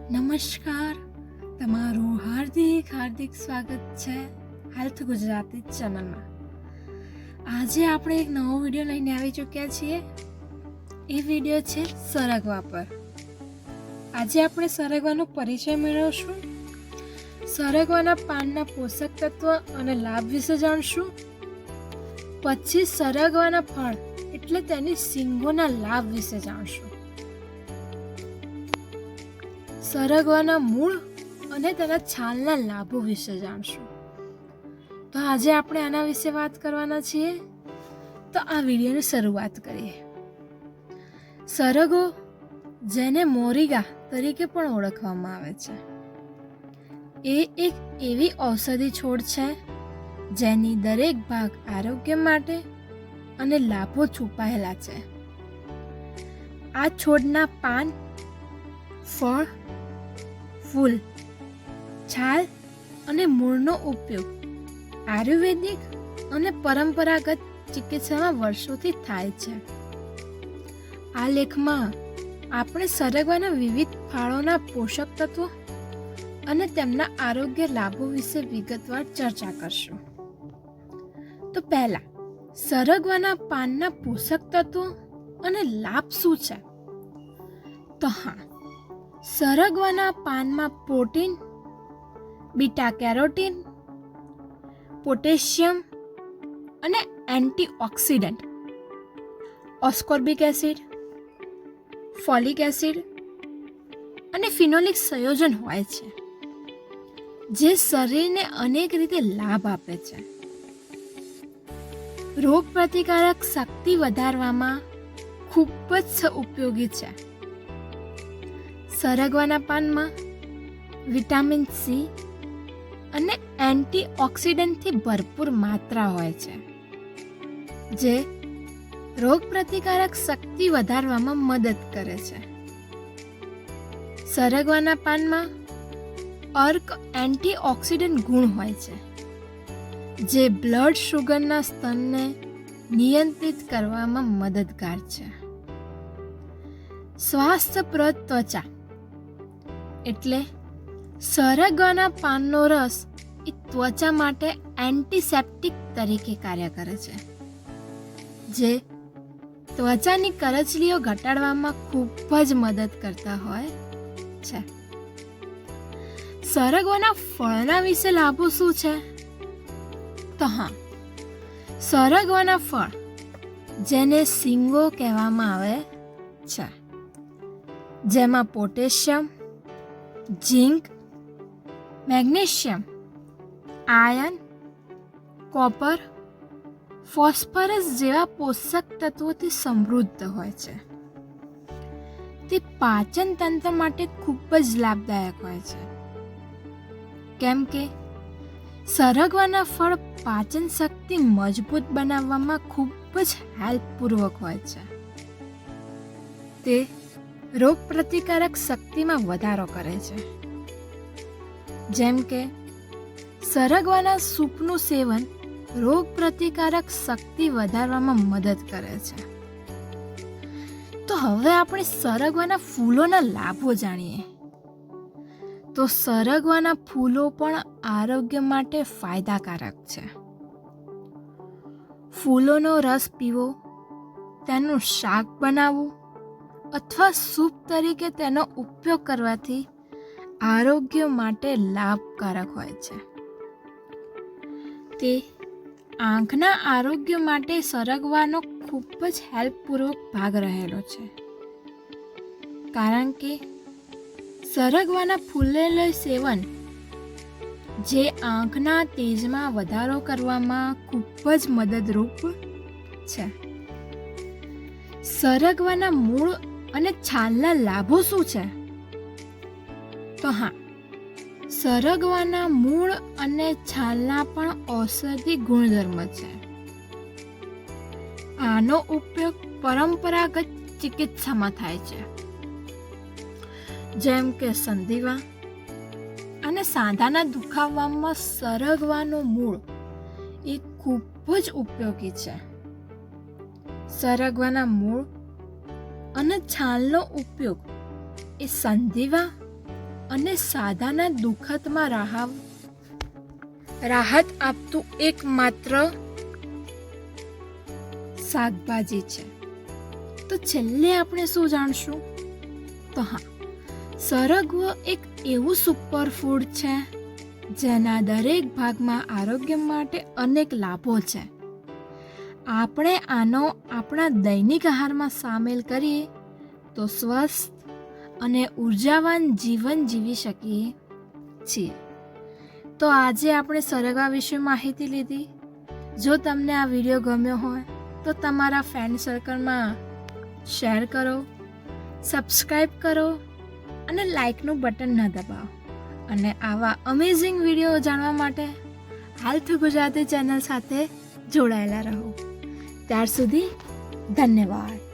નમસ્કાર, તમારું હાર્દિક સ્વાગત છે હેલ્થ ગુજરાતી ચેનલમાં. આજે આપણે એક નવો વિડીયો લઈને આવી ચૂક્યા છીએ. એ વિડીયો છે સરગવા પર. આજે આપણે સરગવાનો પરિચય મેળવશું, સરગવાના પાનના પોષક તત્વ અને લાભ વિશે જાણશું. પછી સરગવાના ફળ એટલે તેની શીંગોના લાભ વિશે જાણશું. સરગવાના મૂળ અને તેના છાલના લાભો વિશે જાણશું. તો આજે આપણે આના વિશે વાત કરવાના છીએ. તો આ વિડીયોની શરૂઆત કરીએ. સરગવો, જેને મોરિંગા તરીકે પણ ઓળખવામાં આવે છે, એ એક એવી ઔષધિ છોડ છે જેની દરેક ભાગ આરોગ્ય માટે અને લાભો છુપાયેલા છે. આ છોડના પાન, ફળ, ફૂલ, છાલ અને મૂળનો ઉપયોગ આયુર્વેદિક અને પરંપરાગત ચિકિત્સામાં વર્ષોથી થાય છે. આ લેખમાં આપણે સરગવાના વિવિધ ફળોના પોષક તત્વો અને તેમના આરોગ્ય લાભો વિશે વિગતવાર ચર્ચા કરશું. તો પહેલા, સરગવાના પાનના પોષક તત્વો અને લાભ શું છે? તો હા, સરગવાના પાનમાં પ્રોટીન, બીટા કેરોટીન, પોટેશિયમ અને એન્ટીઓક્સિડન્ટ, ઓસ્કોર્બિક એસિડ, ફોલિક એસિડ અને ફિનોલિક સંયોજન હોય છે, જે શરીરને અનેક રીતે લાભ આપે છે. રોગ પ્રતિકારક શક્તિ વધારવામાં ખૂબ જ ઉપયોગી છે. સરગવાના પાનમાં વિટામિન સી અને એન્ટીઓક્સિડન્ટથી ભરપૂર માત્રા હોય છે, જે રોગ પ્રતિકારક શક્તિ વધારવામાં મદદ કરે છે. સરગવાના પાનમાં અર્ક એન્ટીઓક્સિડન્ટ ગુણ હોય છે, જે બ્લડ શુગરના સ્તરને નિયંત્રિત કરવામાં મદદગાર છે. સ્વાસ્થ્યપ્રદ ત્વચા એટલે સરગવાના પાનનો રસ એ ત્વચા માટે એન્ટિસેપ્ટિક તરીકે કાર્ય કરે છે, જે ત્વચાની કરચલીઓ ઘટાડવામાં ખૂબ જ મદદ કરતા હોય છે. સરગવાના ફળના વિશે લાભો શું છે? તો હા, સરગવાના ફળ, જેને શીંગો કહેવામાં આવે છે, જેમાં પોટેશિયમ, ઝીંક, મેગ્નેશિયમ, આયર્ન, કોપર, ફોસ્ફરસ જેવા પોષક તત્વોથી સમૃદ્ધ હોય છે. તે પાચન તંત્ર માટે ખૂબ જ લાભદાયક હોય છે, કેમ કે સરગવાના ફળ પાચન શક્તિ મજબૂત બનાવવામાં ખૂબ જ હેલ્પપૂર્વક હોય છે. તે રોગ પ્રતિકારક શક્તિમાં વધારો કરે છે. જેમ કે સરગવાના સૂપનું સેવન રોગ પ્રતિકારક શક્તિ વધારવામાં મદદ કરે છે. તો હવે આપણે સરગવાના ફૂલોના લાભો જાણીએ. તો સરગવાના ફૂલો પણ આરોગ્ય માટે ફાયદાકારક છે. ફૂલોનો રસ પીવો, તેનું શાક બનાવવું અથવા સૂપ તરીકે તેનો ઉપયોગ કરવાથી આરોગ્ય માટે લાભકારક હોય છે. તે આંખના આરોગ્ય માટે સરગવાનો ખૂબ જ હેલ્પપૂર્વક ભાગ રહેલો છે, કારણ કે સરગવાના ફૂલેલું સેવન, જે આંખના તેજમાં વધારો કરવામાં ખૂબ જ મદદરૂપ છે. સરગવાના મૂળ અને છાલના લાભો શું છે? તો હા, સરગવાના મૂળ અને છાલના પણ ઔષધિ ગુણધર્મ છે. આનો ઉપયોગ પરંપરાગત ચિકિત્સામાં થાય છે, જેમ કે સંધિવા અને સાંધાના દુખાવામાં સરગવાનું મૂળ એ ખૂબ જ ઉપયોગી છે. સરગવાના મૂળ અને છાલનો ઉપયોગ એ સંધિવા અને સાદાના દુઃખમાં રાહત આપતું એકમાત્ર શાકભાજી છે. તો છેલ્લે આપણે શું જાણશું? તો હા, સરગવો એક એવું સુપર ફૂડ છે જેના દરેક ભાગમાં આરોગ્ય માટે અનેક લાભો છે. આપણે આનો આપણા દૈનિક આહારમાં સામેલ કરીએ તો સ્વસ્થ અને ઉર્જાવાન જીવન જીવી શકીએ છીએ. તો આજે આપણે સરગવા વિશે માહિતી લીધી. જો તમને આ વિડીયો ગમ્યો હોય તો તમારા ફ્રેન્ડ સર્કલમાં શેર કરો, સબસ્ક્રાઈબ કરો અને લાઈકનું બટન ન દબાવો. અને આવા અમેઝિંગ વિડીયો જાણવા માટે હેલ્થ ગુજરાતી ચેનલ સાથે જોડાયેલા રહો. ત્યાર સુધી ધન્યવાદ.